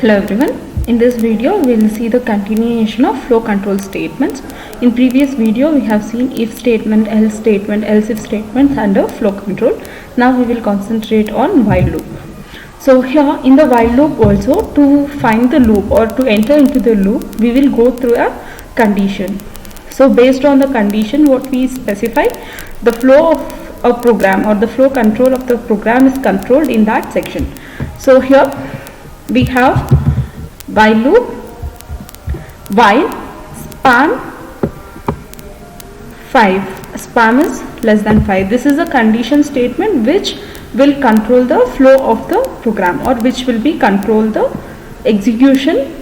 Hello everyone. In this video we will see the continuation of flow control statements. In previous video we have seen if statement, else statement, else if statements under flow control. Now we will concentrate on while loop. So here in the while loop also, to find the loop or to enter into the loop, we will go through a condition. So based on the condition what we specify, the flow of a program or the flow control of the program is controlled in that section. So here we have while loop, while span 5, span is less than 5. This is a condition statement which will control the flow of the program, or which will be control the execution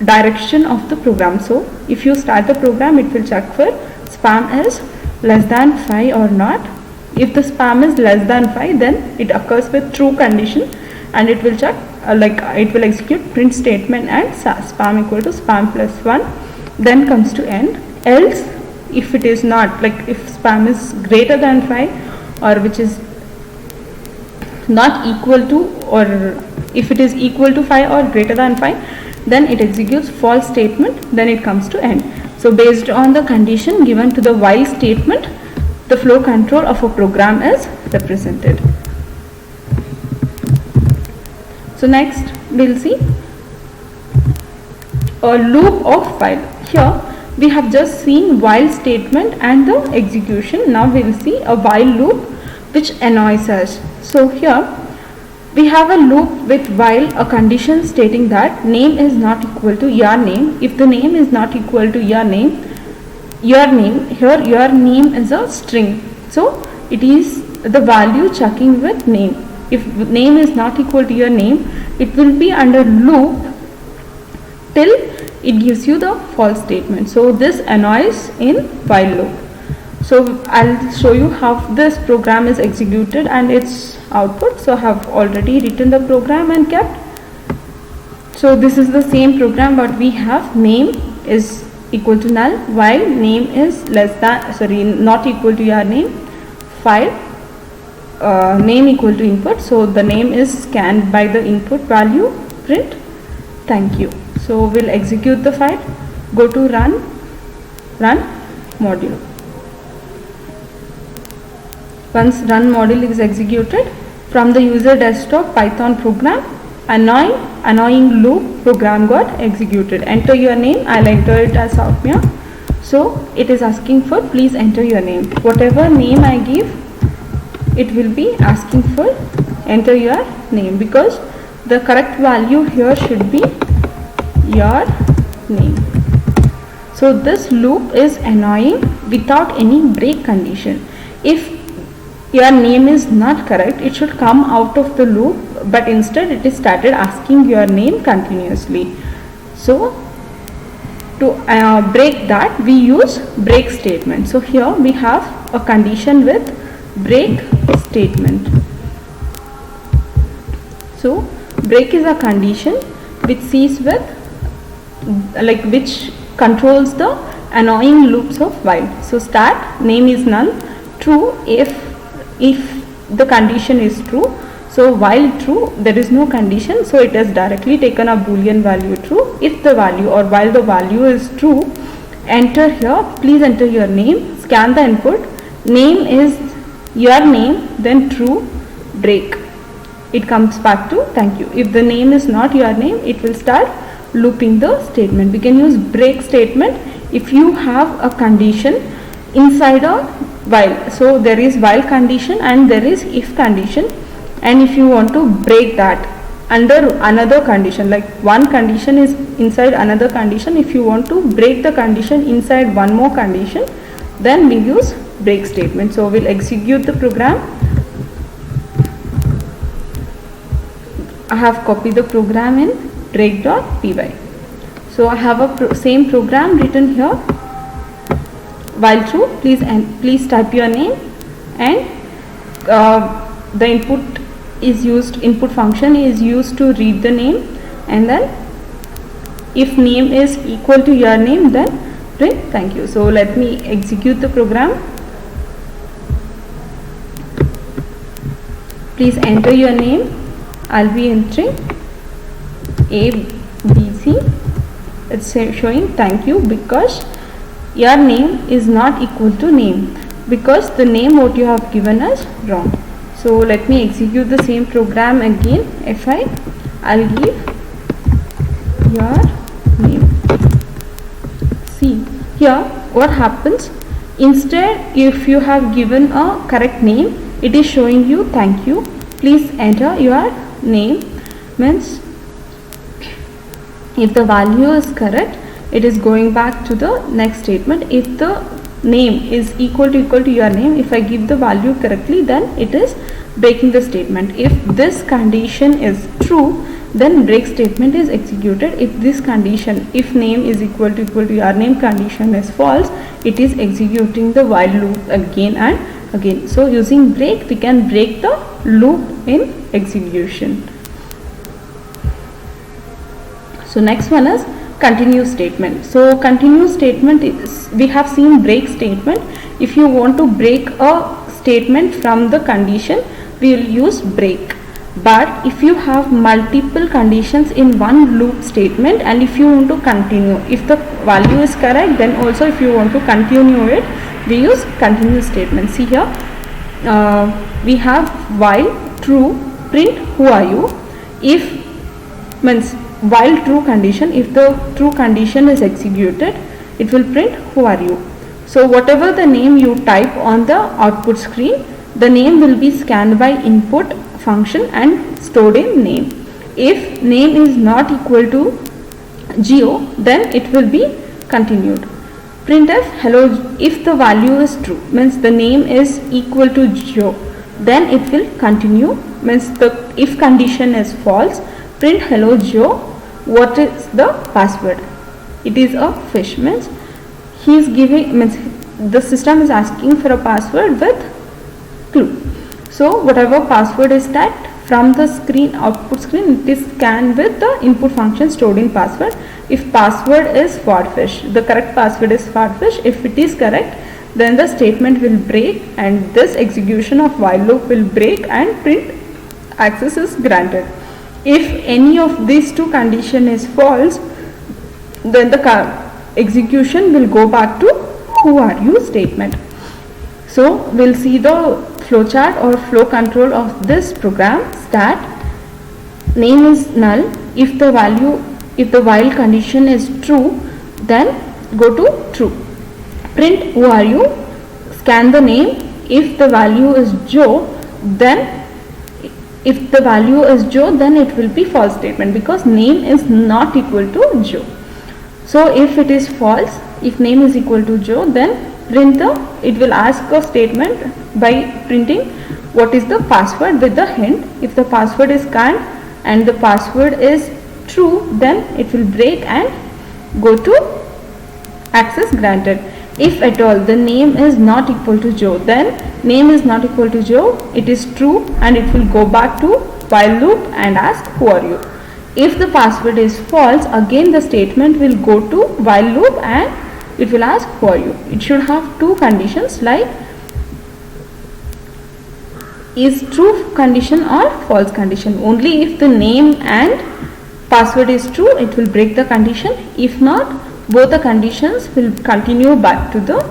direction of the program. So if you start the program, it will check for span is less than 5 or not. If the span is less than 5, then it occurs with true condition and it will check it will execute print statement and span equal to span plus 1, then comes to end. Else if it is not, like if span is greater than 5 or which is not equal to, or if it is equal to 5 or greater than 5, then it executes false statement, then it comes to end. So based on the condition given to the while statement, the flow control of a program is represented. So next we will see a loop of while. Here we have just seen while statement and the execution. Now we will see a while loop which annoys us. So here we have a loop with while a condition stating that name is not equal to your name. If the name is not equal to your name, here your name is a string. So it is the value checking with name. If name is not equal to your name, it will be under loop till it gives you the false statement. So this annoys in while loop. So I'll show you how this program is executed and its output. So I have already written the program and kept. So this is the same program, but we have name is equal to null while name is not equal to your name, file name equal to input. So the name is scanned by the input value, print thank you. So we'll execute the file, go to run module. Once run module is executed, from the user desktop Python program, annoying loop program got executed. Enter your name. I'll enter it as Soumya. So it is asking for please enter your name. Whatever name I give, it will be asking for enter your name, because the correct value here should be your name. So this loop is annoying without any break condition. If your name is not correct, it should come out of the loop, but instead it is started asking your name continuously. So to break that, we use break statement. So here we have a condition with break statement. So break is a condition which sees with which controls the annoying loops of while. So start name is null, true if the condition is true. So while true, there is no condition, so it has directly taken a boolean value true. If the value or while the value is true, enter here, please enter your name, scan the input, name is your name, then true, break. It comes back to thank you. If the name is not your name, it will start looping the statement. We can use break statement if you have a condition inside a while. So there is while condition and there is if condition, and if you want to break that under another condition, like one condition is inside another condition, if you want to break the condition inside one more condition, then we use break statement. So we'll execute the program. I have copied the program in break.py. So I have a same program written here. While true, please type your name, and the input function is used to read the name, and then if name is equal to your name, then print thank you. So let me execute the program. Please enter your name. I'll be entering ABC. It's showing thank you because your name is not equal to name, because the name what you have given us wrong. So let me execute the same program again. I'll give your name. See here what happens. Instead, if you have given a correct name, it is showing you thank you, please enter your name. Means if the value is correct, it is going back to the next statement. If the name is equal to your name, if I give the value correctly, then it is breaking the statement. If this condition is true, then break statement is executed. If this condition, if name is equal to your name condition is false, it is executing the while loop again and again. So using break, we can break the loop in execution. So next one is continue statement. So continue statement is, we have seen break statement. If you want to break a statement from the condition, we will use break. But if you have multiple conditions in one loop statement, and if you want to continue, if the value is correct, then also if you want to continue it, we use continue statement. See here, we have while true, print who are you. If means while true condition, if the true condition is executed, it will print who are you. So whatever the name you type on the output screen, the name will be scanned by input function and stored in name. If name is not equal to geo, then it will be continued. Printf hello, if the value is true, means the name is equal to geo, then it will continue. Means the if condition is false, print hello geo, what is the password? It is a fish. Means he is giving, means the system is asking for a password with clue. So whatever password is typed from the screen, output screen, it is scanned with the input function stored in password. If password is swordfish, the correct password is swordfish. If it is correct, then the statement will break and this execution of while loop will break and print access is granted. If any of these two condition is false, then the execution will go back to who are you statement. So we'll see the flowchart or flow control of this program. Start, name is null. If the while condition is true, then go to true. Print who are you, scan the name. If the value is Joe, then if the value is Joe, then it will be false statement because name is not equal to Joe. So if it is false, if name is equal to Joe, then print it will ask a statement by printing what is the password with the hint. If the password is scanned and the password is true, then it will break and go to access granted. If at all the name is not equal to Joe, then name is not equal to Joe, it is true and it will go back to while loop and ask who are you. If the password is false, again the statement will go to while loop and it will ask who are you. It should have two conditions like is true condition or false condition. Only if the name and password is true, it will break the condition. If not, both the conditions will continue back to the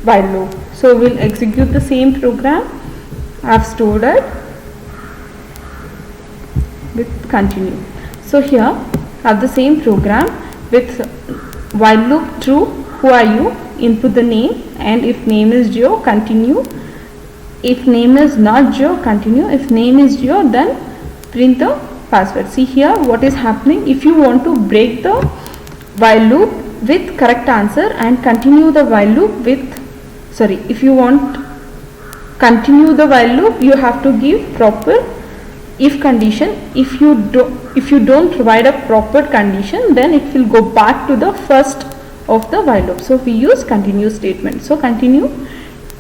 while loop. So we'll execute the same program. I have stored it with continue. So here have the same program with while loop true, who are you, input the name, and if name is Joe, continue. If name is not Joe, continue. If name is Joe, then print the password. See here what is happening. If you want to break the while loop with correct answer and continue the while loop with, if you want continue the while loop, you have to give proper if condition. If you don't provide a proper condition, then it will go back to the first of the while loop. So we use continue statement. So continue.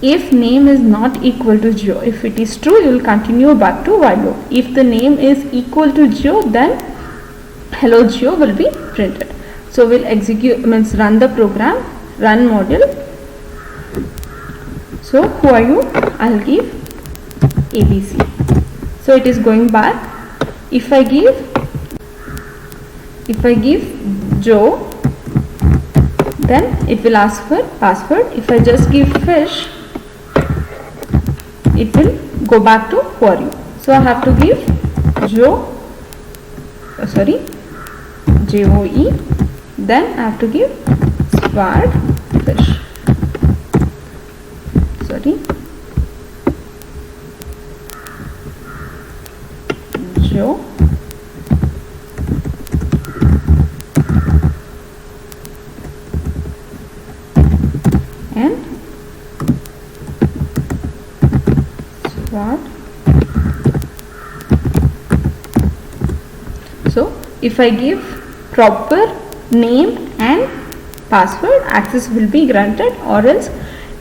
If name is not equal to Joe, if it is true, you will continue back to while loop. If the name is equal to Joe, then hello Joe will be printed. So we'll execute, means run the program, run module. So who are you? I'll give ABC. So it is going back. If I give If I give Joe, then it will ask for password. If I just give fish, it will go back to who are you. So I have to give Joe, Joe, then I have to give sword fish, Joe, and sword. So if I give proper name and password, access will be granted, or else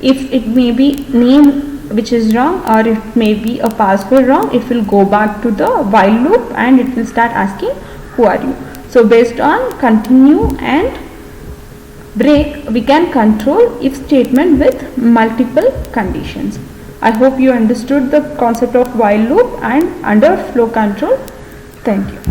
if it may be name which is wrong or it may be a password wrong, it will go back to the while loop and it will start asking who are you. So based on continue and break, we can control if statement with multiple conditions. I hope you understood the concept of while loop and under flow control. Thank you.